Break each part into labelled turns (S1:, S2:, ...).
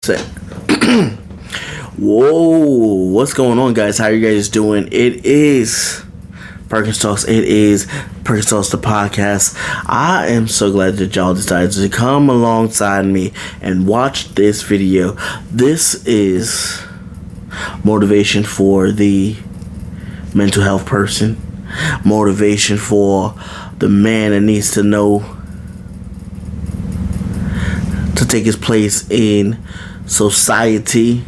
S1: Say, whoa, what's going on, guys? How are you guys doing? It is Perkins Talks. It is Perkins Talks, the podcast. I am so glad that y'all decided to come alongside me and watch this video. This is motivation for the mental health person, motivation for the man that needs to know to take his place in society,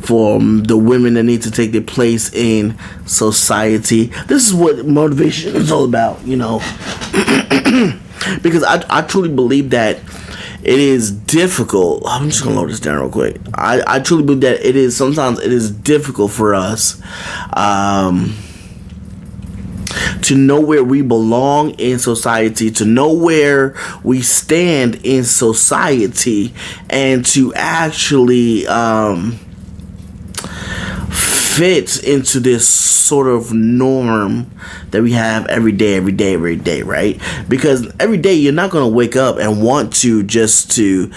S1: for the women that need to take their place in society. This is what motivation is all about, you know. Because I truly believe that it is difficult. I'm just gonna load this down real quick. I truly believe that sometimes it is difficult for us to know where we belong in society, to know where we stand in society, and to actually fit into this sort of norm that we have every day, right? Because every day you're not going to wake up and want to just to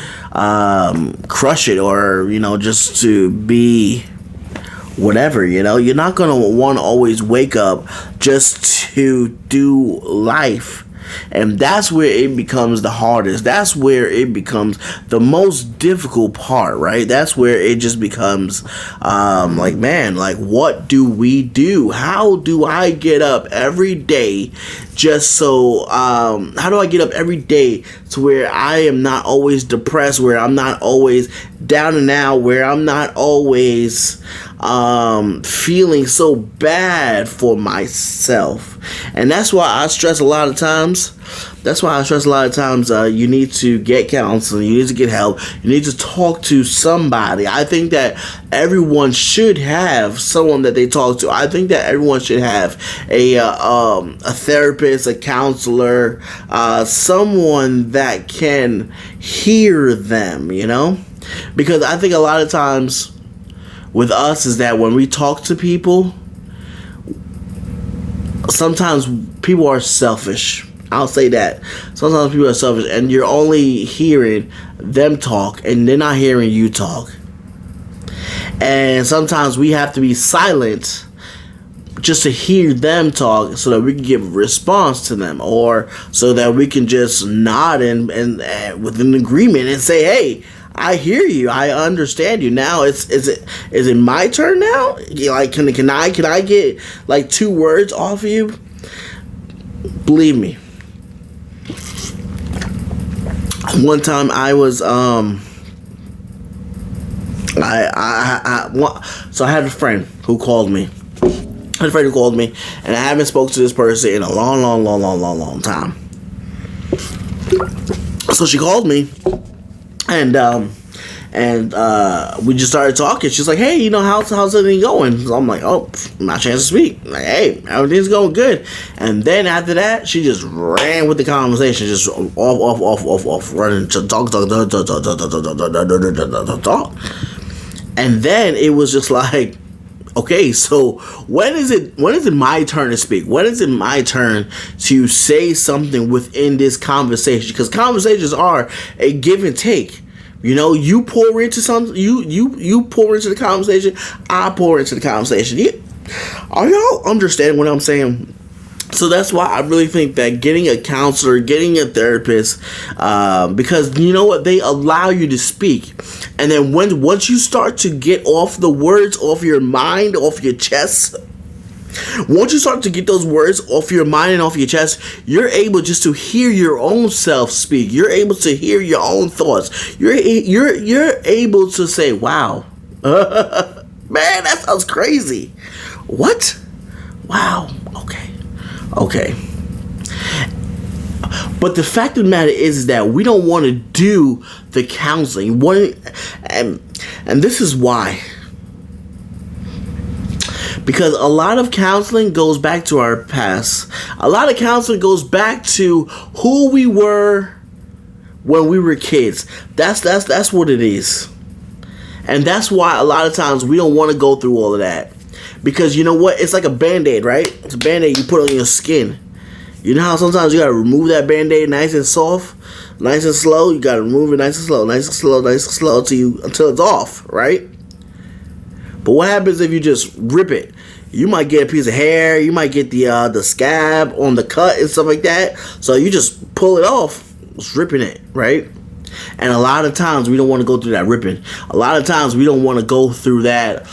S1: crush it, or, you know, just to be whatever, you know. You're not going to want to always wake up just to do life. And that's where it becomes the hardest. That's where it becomes the most difficult part, right? That's where it just becomes like, man, like, what do we do? How do I get up every day just so, how do I get up every day to where I am not always depressed, where I'm not always down and out, where I'm not always feeling so bad for myself? And that's why I stress a lot of times, you need to get counseling, you need to get help, you need to talk to somebody. I think that everyone should have someone that they talk to. I think that everyone should have a therapist, a counselor, someone that can hear them, you know? Because I think a lot of times with us is that when we talk to people, sometimes people are selfish. I'll say that. Sometimes people are selfish, and you're only hearing them talk, and they're not hearing you talk. And sometimes we have to be silent just to hear them talk, so that we can give a response to them, or so that we can just nod and with an agreement and say, hey, I hear you, I understand you. Now is it my turn now? Like, can I get like 2 words off of you? Believe me, one time I was so I had a friend who called me. And I haven't spoke to this person in a long time. So she called me, and we just started talking. She's like, hey, you know, how's everything going? So I'm like, oh, my chance to speak. Like, hey, everything's going good. And then after that, she just ran with the conversation, just off, running to talk. And then it was just like, okay, so when is it my turn to speak? When is it my turn to say something within this conversation? Because conversations are a give and take. You know, you pour into something, you pour into the conversation, I pour into the conversation. Are y'all understanding what I'm saying? So that's why I really think that getting a counselor, getting a therapist, because you know what, they allow you to speak, and then once you start to get off the words off your mind, off your chest. Once you start to get those words off your mind and off your chest, you're able just to hear your own self speak. You're able to hear your own thoughts. You're able to say, wow, man, that sounds crazy. What? Wow. Okay. But the fact of the matter is that we don't want to do the counseling. And this is why. Because a lot of counseling goes back to our past. A lot of counseling goes back to who we were when we were kids. That's what it is. And that's why a lot of times we don't want to go through all of that. Because you know what? It's like a Band-Aid, right? It's a Band-Aid you put on your skin. You know how sometimes you gotta remove that Band-Aid nice and soft? nice and slow. You gotta move it nice and slow, nice and slow, nice and slow until it's off, right? But what happens if you just rip it? You might get a piece of hair. You might get the scab on the cut and stuff like that. So you just pull it off, just ripping it, right? And a lot of times we don't want to go through that ripping. A lot of times we don't want to go through that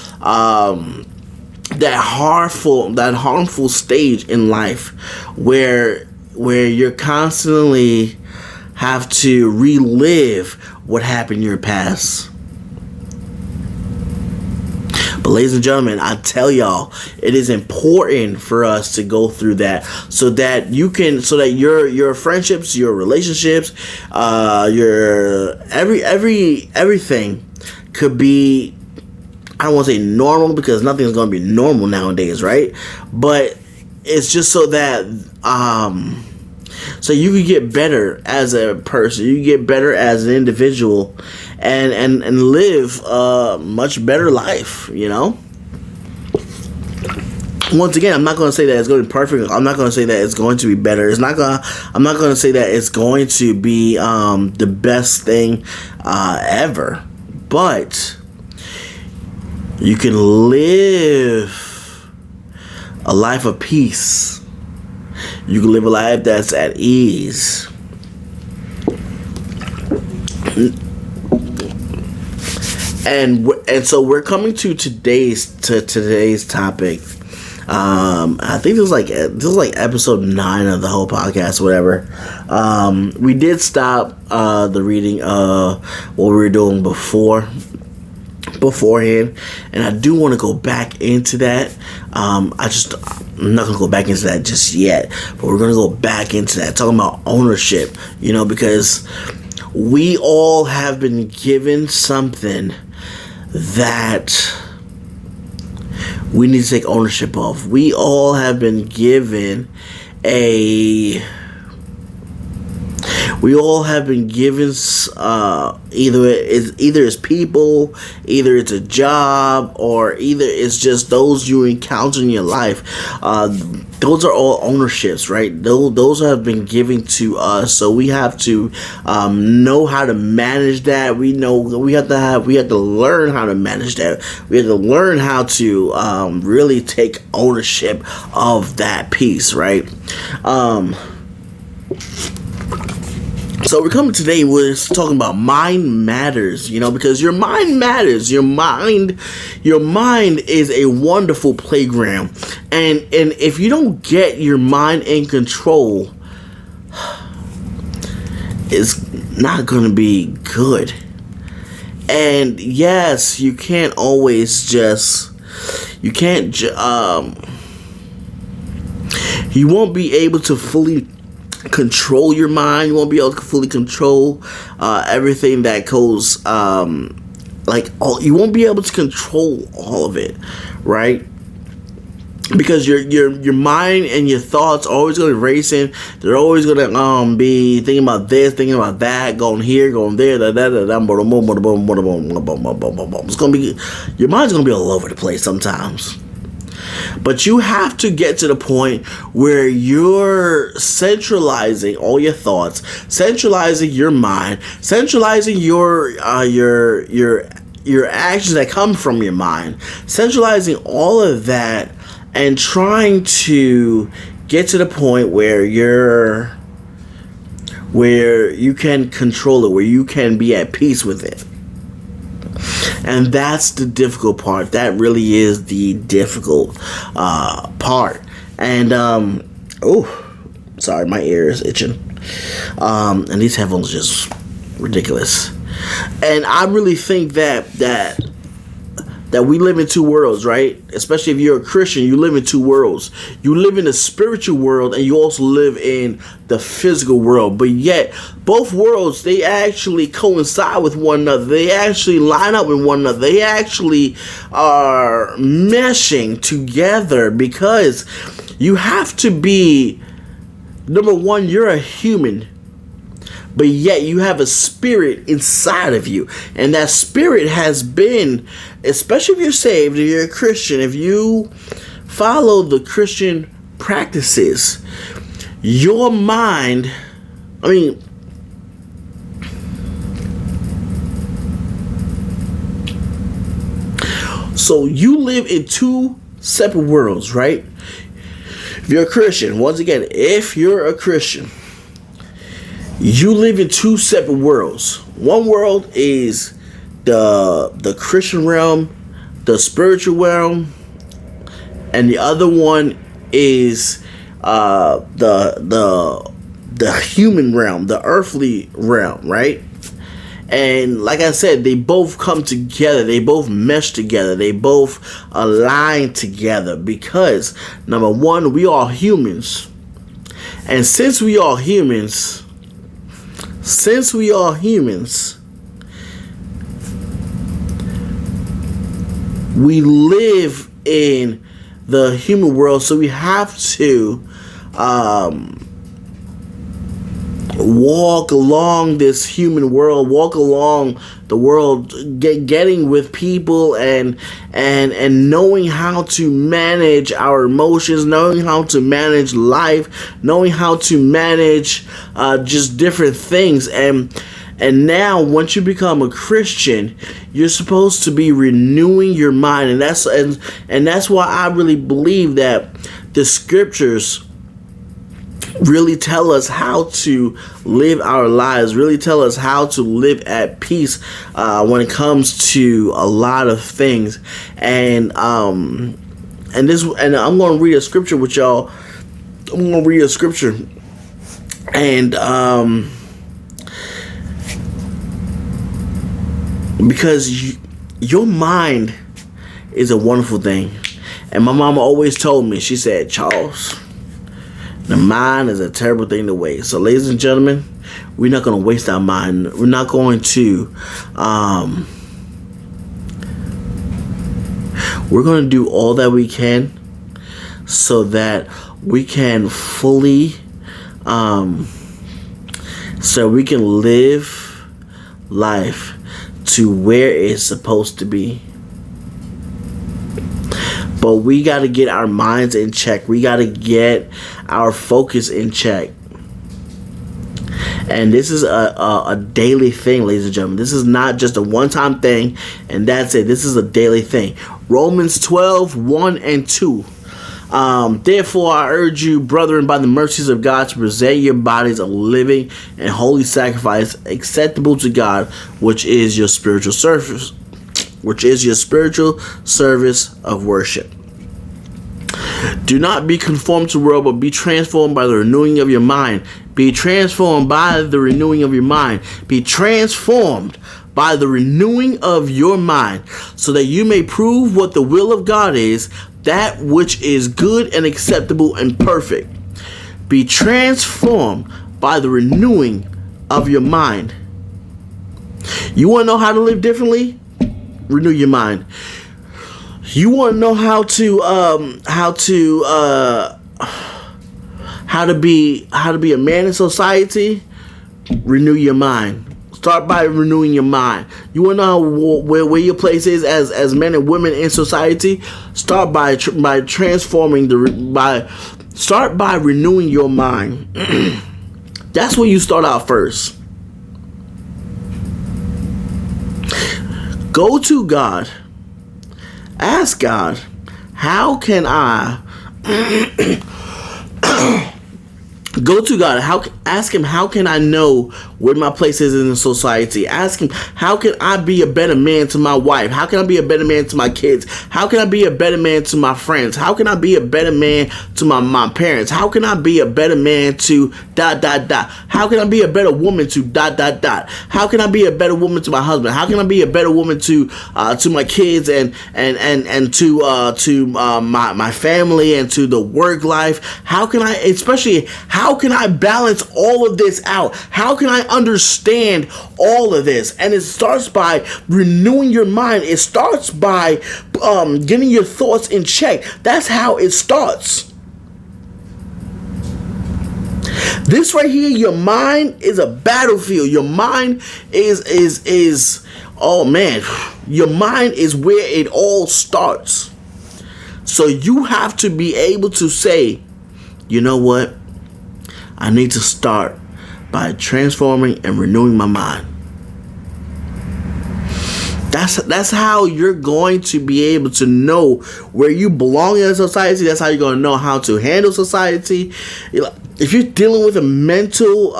S1: that harmful stage in life where you're constantly have to relive what happened in your past. But ladies and gentlemen, I tell y'all, it is important for us to go through that so that your friendships, your relationships, your everything could be, I don't want to say normal because nothing's going to be normal nowadays, right? But it's just so that so you can get better as a person, you can get better as an individual, and live a much better life, you know? Once again, I'm not going to say that it's going to be perfect. I'm not going to say that it's going to be better. I'm not going to say that it's going to be the best thing ever. But you can live a life of peace. You can live a life that's at ease. And so we're coming to today's topic. I think this was like episode 9 of the whole podcast, whatever. We did stop the reading of what we were doing beforehand, and I do want to go back into that. I'm not gonna go back into that just yet, but we're gonna go back into that, talking about ownership, you know, because we all have been given something that we need to take ownership of. We all have been given either it's people, either it's a job, or either it's just those you encounter in your life. Those are all ownerships, right? Those have been given to us, so we have to know how to manage that. We have to learn how to manage that. We have to learn how to really take ownership of that piece, right? So we're coming today, we're talking about mind matters, you know, because your mind matters. Your mind is a wonderful playground. And if you don't get your mind in control, it's not going to be good. And yes, you won't be able to fully control your mind. You won't be able to fully control everything that goes you won't be able to control all of it, right? Because your mind and your thoughts are always going to be racing. They're always going to be thinking about this, thinking about that, going here, going there, it's going to be, your mind's going to be all over the place sometimes. But you have to get to the point where you're centralizing all your thoughts, centralizing your mind, centralizing your actions that come from your mind, centralizing all of that, and trying to get to the point where you can control it, where you can be at peace with it. And that's the difficult part. That really is the difficult part. And sorry, my ear is itching. And these headphones are just ridiculous. And I really think that we live in two worlds, right? Especially if you're a Christian, you live in two worlds. You live in the spiritual world, and you also live in the physical world. But yet, both worlds, they actually coincide with one another. They actually line up with one another. They actually are meshing together, because you have to be, number one, you're a human, but yet you have a spirit inside of you. And that spirit has been, especially if you're saved, if you're a Christian, if you follow the Christian practices, your mind, So you live in two separate worlds, right? If you're a Christian, once again, if you're a Christian, you live in two separate worlds. One world is the Christian realm, the spiritual realm, and the other one is the human realm, the earthly realm, right? And like I said, they both come together. They both mesh together. They both align together because, number one, we are humans. And since we are humans, we live in the human world, so we have to walk along this human world, walk along the world, getting with people and knowing how to manage our emotions, knowing how to manage life, knowing how to manage just different things. And now, once you become a Christian, you're supposed to be renewing your mind, and that's why I really believe that the scriptures really tell us how to live our lives, really tell us how to live at peace when it comes to a lot of things. And I'm going to read a scripture with y'all. I'm going to read a scripture, and because your mind is a wonderful thing. And my mama always told me, she said, Charles, the mind is a terrible thing to waste. So, ladies and gentlemen, we're not going to waste our mind. We're not going to, we're going to do all that we can so that we can fully, so we can live life to where it's supposed to be. But we got to get our minds in check. We got to get our focus in check. And this is a daily thing, ladies and gentlemen. This is not just a one-time thing, and that's it. This is a daily thing. Romans 12:1-2. Therefore, I urge you, brethren, by the mercies of God, to present your bodies a living and holy sacrifice, acceptable to God, which is your spiritual service. Of worship. Do not be conformed to the world, but be transformed by the renewing of your mind. Be transformed by the renewing of your mind. Be transformed by the renewing of your mind, so that you may prove what the will of God is, that which is good and acceptable and perfect. Be transformed by the renewing of your mind. You want to know how to live differently? Renew your mind. You want to know how to be a man in society? Renew your mind. Start by renewing your mind. You want to know where your place is as men and women in society? Start by transforming start by renewing your mind. That's where you start out first. Go to God. Ask God, how can I go to God? Ask him, how can I know where my place is in the society? Ask him, how can I be a better man to my wife? How can I be a better man to my kids? How can I be a better man to my friends? How can I be a better man to my parents? How can I be a better man to ... How can I be a better woman to ... How can I be a better woman to my husband? How can I be a better woman to my kids and to my family and to the work life? How can I balance all of this out? How can I understand all of this? And it starts by renewing your mind. It starts by getting your thoughts in check. That's how it starts. This right here, your mind is a battlefield. Your mind is oh man, your mind is where it all starts. So you have to be able to say, you know what? I need to start by transforming and renewing my mind. That's how you're going to be able to know where you belong in society. That's how you're going to know how to handle society. If you're dealing with a mental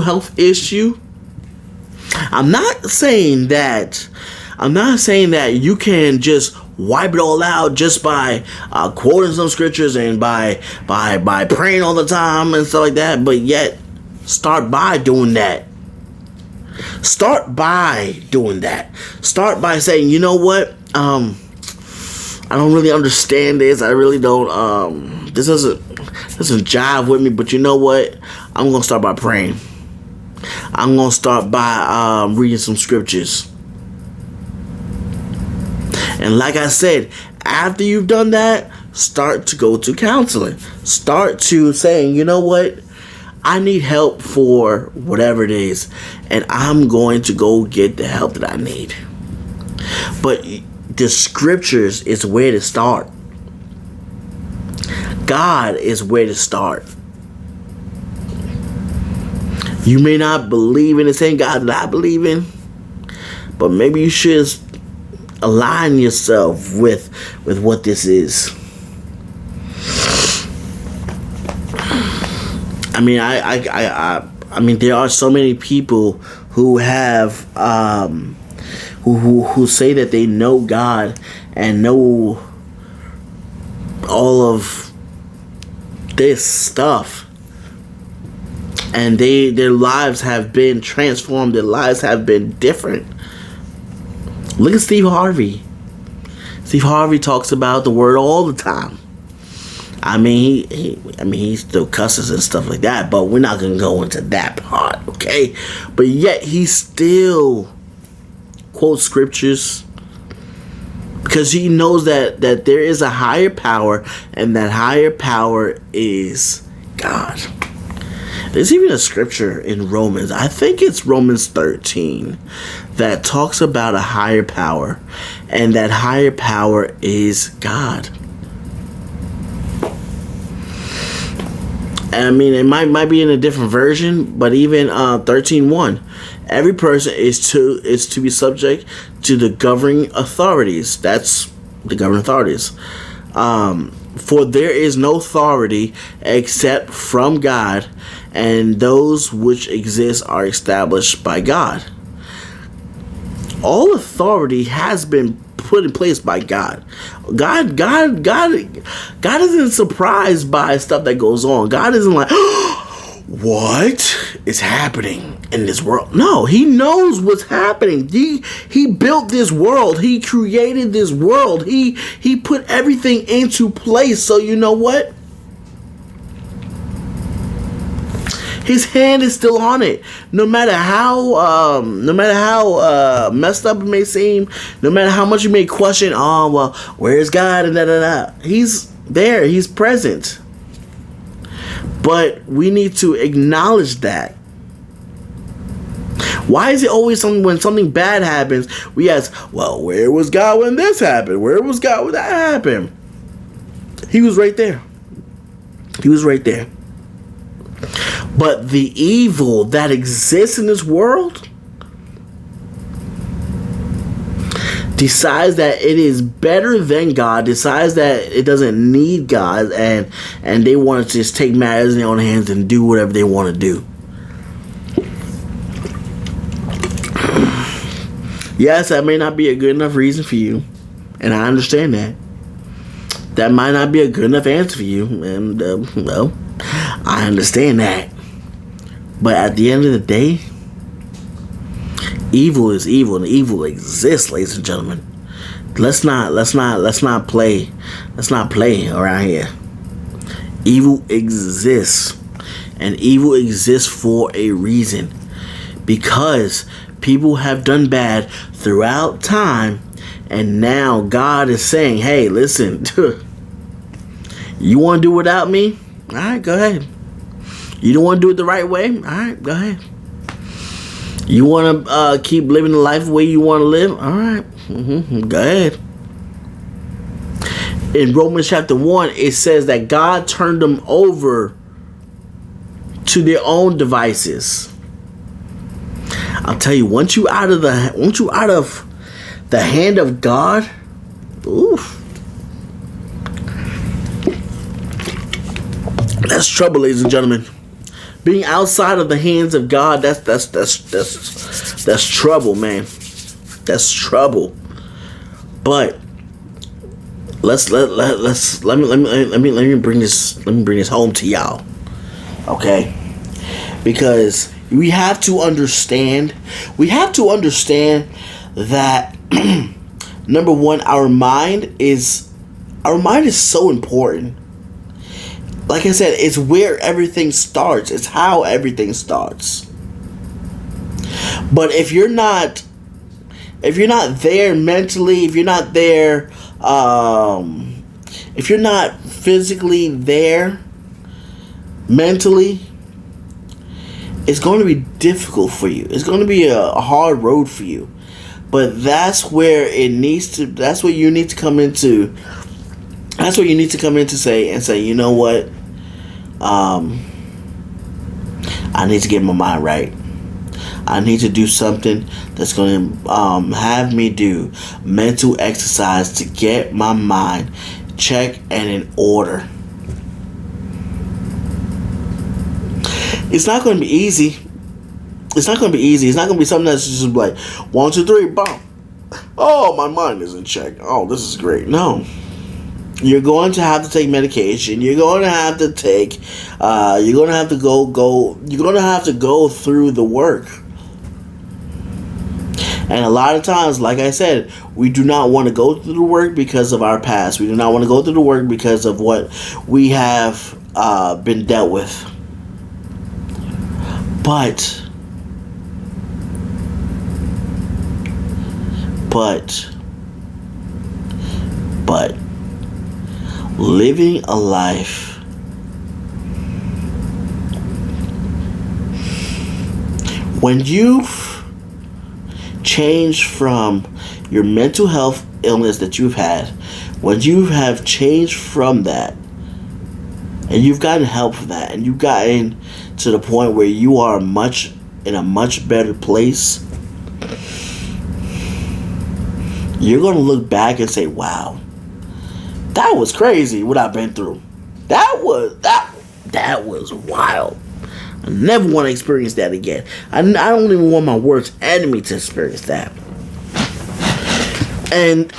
S1: health issue, I'm not saying that you can just wipe it all out just by quoting some scriptures and by praying all the time and stuff like that. But yet, start by doing that. Start by saying, you know what? I don't really understand this. I really don't. This doesn't jive with me. But you know what? I'm gonna start by praying. I'm gonna start by reading some scriptures. And like I said, after you've done that, start to go to counseling. Start to saying, you know what? I need help for whatever it is, and I'm going to go get the help that I need. But the scriptures is where to start. God is where to start. You may not believe in the same God that I believe in, but maybe you should align yourself with what this is. I mean, there are so many people who have who say that they know God and know all of this stuff, and their lives have been transformed. Their lives have been different. Look at Steve Harvey. Steve Harvey talks about the word all the time. I mean, he still cusses and stuff like that, but we're not gonna go into that part, okay? But yet he still quotes scriptures because he knows that there is a higher power, and that higher power is God. There's even a scripture in Romans, I think it's Romans 13, that talks about a higher power, and that higher power is God. I mean, it might be in a different version, but even 13:1, every person is to be subject to the governing authorities. That's the governing authorities. For there is no authority except from God, and those which exist are established by God. All authority has been put in place by God. God isn't surprised by stuff that goes on. God isn't like, what is happening in this world? No, he knows what's happening. He built this world. He created this world. He put everything into place. So you know what? His hand is still on it. No matter how messed up it may seem, no matter how much you may question, oh well, where's God and da. He's there. He's present. But we need to acknowledge that. Why is it always when something bad happens, we ask, well, where was God when this happened? Where was God when that happened? He was right there. He was right there. But the evil that exists in this world decides that it is better than God, decides that it doesn't need God, and they want to just take matters in their own hands and do whatever they want to do. Yes, that may not be a good enough reason for you, and I understand that. That might not be a good enough answer for you, and well, I understand that. But at the end of the day, evil is evil, and evil exists, ladies and gentlemen. Let's not play around here. Evil exists, and evil exists for a reason, because people have done bad throughout time, and now God is saying, "Hey, listen, you want to do without me? All right, go ahead. You don't want to do it the right way? All right, go ahead. You want to keep living the life the way you want to live? All right, go ahead." In Romans chapter 1, it says that God turned them over to their own devices. I'll tell you, once you out of the hand of God, oof, that's trouble, ladies and gentlemen. Being outside of the hands of God, that's trouble, man. That's trouble. But let me bring this home to y'all, okay? Because we have to understand that number one, our mind is so important. Like I said, it's where everything starts. It's how everything starts. But if you're not there mentally, if you're not there, if you're not physically there mentally, it's going to be difficult for you. It's going to be a hard road for you. But that's where that's where you need to come into. That's where you need to come in to say, you know what? I need to get my mind right. I need to do something that's going to have me do mental exercise to get my mind checked and in order. It's not going to be easy. It's not going to be easy. It's not going to be something that's just like 1, 2, 3, boom. Oh, my mind is in check. Oh, this is great. No. You're going to have to take medication. You're going to have to take. You're going to have to go. You're going to have to go through the work. And a lot of times, like I said, we do not want to go through the work because of our past. We do not want to go through the work because of what we have been dealt with. But living a life when you've changed from your mental health illness that you've had, when you have changed from that and you've gotten help for that, and you've gotten to the point where you are in a much better place, you're going to look back and say, wow, that was crazy what I've been through. That was wild. I never want to experience that again. I don't even want my worst enemy to experience that. And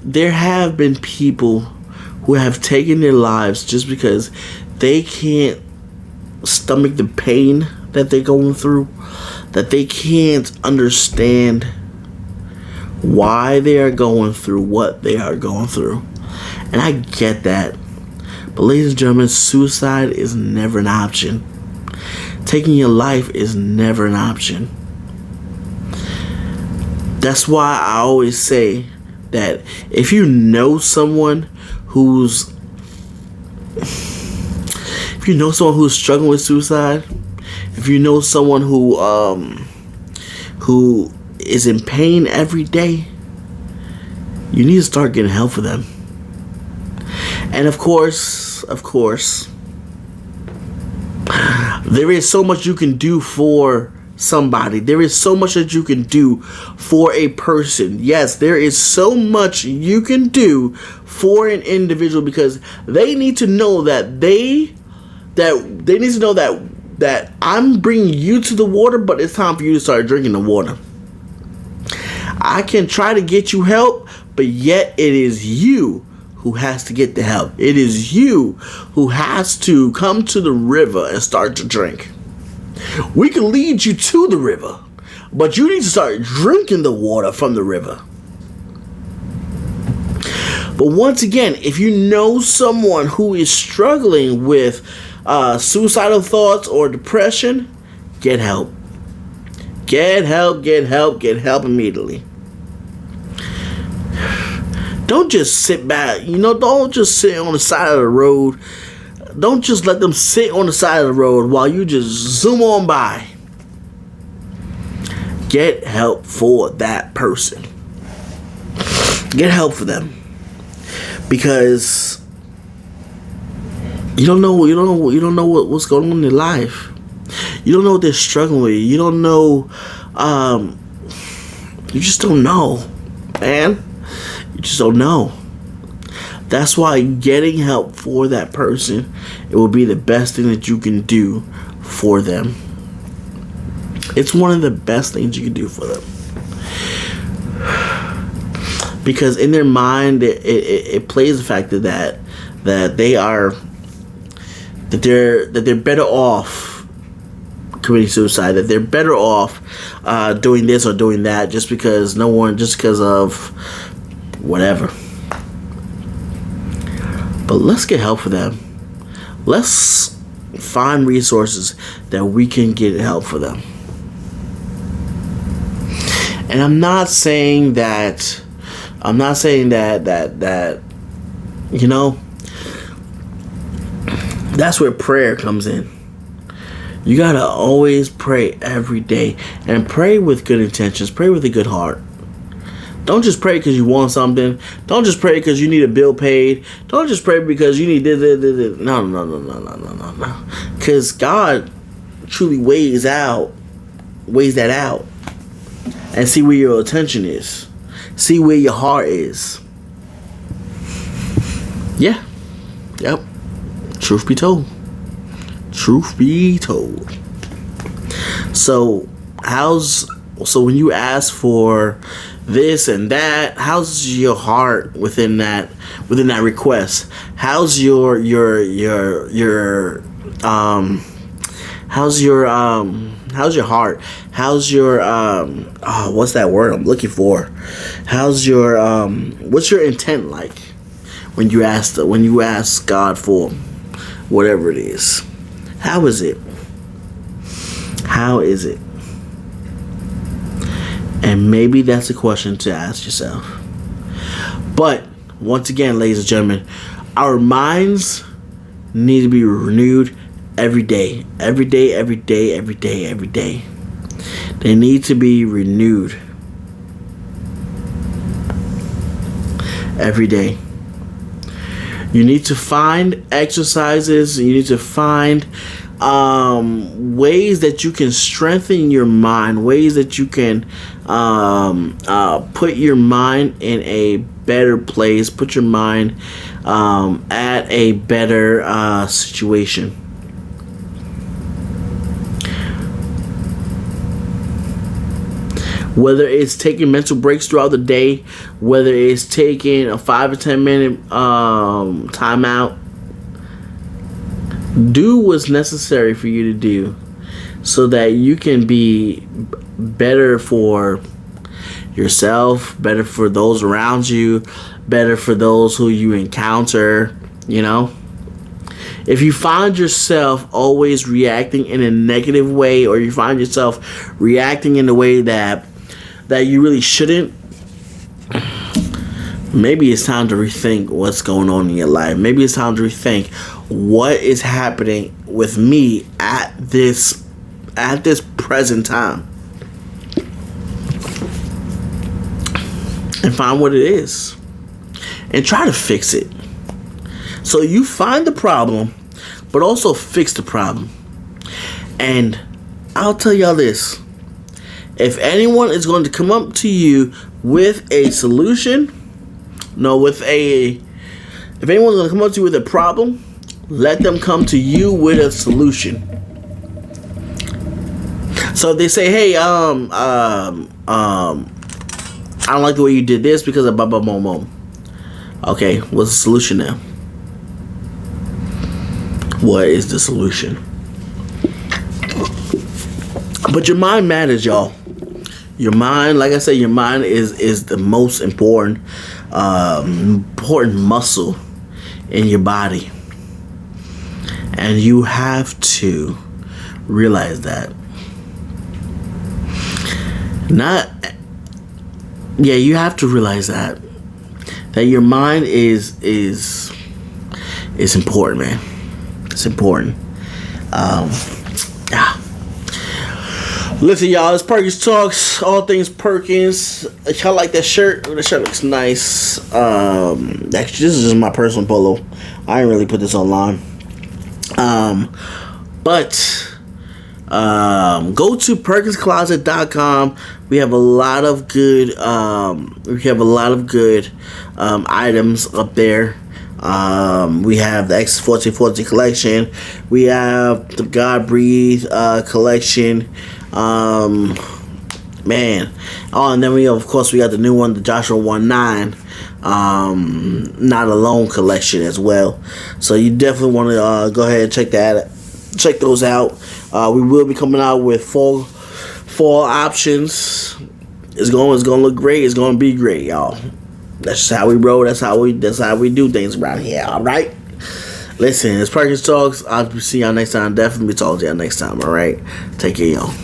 S1: there have been people who have taken their lives just because they can't stomach the pain that they're going through, that they can't understand why they are going through what they are going through. And I get that. But ladies and gentlemen, suicide is never an option. Taking your life is never an option. That's why I always say that if you know someone who's struggling with suicide, if you know someone who is in pain every day, you need to start getting help for them. And of course, there is so much you can do for somebody. There is so much that you can do for a person. Yes, there is so much you can do for an individual, because they need to know that that I'm bringing you to the water, but it's time for you to start drinking the water. I can try to get you help, but yet it is you who has to get the help. It is you who has to come to the river and start to drink. We can lead you to the river, but you need to start drinking the water from the river. But once again, if you know someone who is struggling with suicidal thoughts or depression, get help. Get help immediately. Don't just sit back. Don't just sit on the side of the road. Don't just let them sit on the side of the road while you just zoom on by. Get help for that person. Get help for them. because you don't know what's going on in their life. You don't know what they're struggling with. You don't know. You just don't know, man. You just don't know. That's why getting help for that person, it will be the best thing that you can do for them. It's one of the best things you can do for them. Because in their mind, it plays the fact that they're better off committing suicide, that they're better off doing this or doing that just because of whatever. But let's get help for them. Let's find resources that we can get help for them. And I'm not saying that you know, that's where prayer comes in. You gotta always pray every day, and pray with good intentions. Pray with a good heart. Don't just pray because you want something. Don't just pray because you need a bill paid. Don't just pray because you need this. No. Because God truly weighs that out, and see where your attention is. See where your heart is. Yeah. Yep. Truth be told. So when you ask for this and that, how's your heart within that request? How's your heart? How's your what's that word I'm looking for? How's your what's your intent like when you ask God for whatever it is? How is it? And maybe that's a question to ask yourself. But once again, ladies and gentlemen, our minds need to be renewed every day. Every day. They need to be renewed every day. You need to find exercises. You need to find ways that you can strengthen your mind, ways that you can put your mind in a better place, put your mind at a better situation. Whether it's taking mental breaks throughout the day, whether it's taking a 5 or 10 minute timeout, do what's necessary for you to do so that you can be better for yourself, better for those around you, better for those who you encounter, you know. If you find yourself always reacting in a negative way, or you find yourself reacting in a way that you really shouldn't, maybe it's time to rethink what's going on in your life. Maybe it's time to rethink what is happening with me at this present time, and find what it is and try to fix it. So you find the problem, but also fix the problem. And I'll tell y'all this: if anyone is going to come up to you with a solution, if anyone's going to come up to you with a problem, let them come to you with a solution. So if they say, hey, I don't like the way you did this because of blah, blah, blah, blah. Okay, what's the solution now? What is the solution? But your mind matters, y'all. Your mind, like I said, your mind is the most important muscle in your body. And you have to realize that. You have to realize that your mind is important, man. It's important. Listen, y'all, it's Perkins Talks, all things Perkins. Y'all like that shirt? The shirt looks nice. Actually, this is just my personal polo. I didn't really put this online. But go to PerkinsCloset.com. We have a lot of good items up there. We have the X1440 collection. We have the God Breathe collection. Man. Oh, and then we got the new one, the Joshua 19. Not Alone collection as well. So you definitely want to go ahead and check those out. We will be coming out with fall options. It's going to look great. It's going to be great, y'all. That's just how we roll. That's how we do things around here. All right. Listen, it's Perkins Talks. I'll see y'all next time. Definitely talk to y'all next time. All right. Take care, y'all.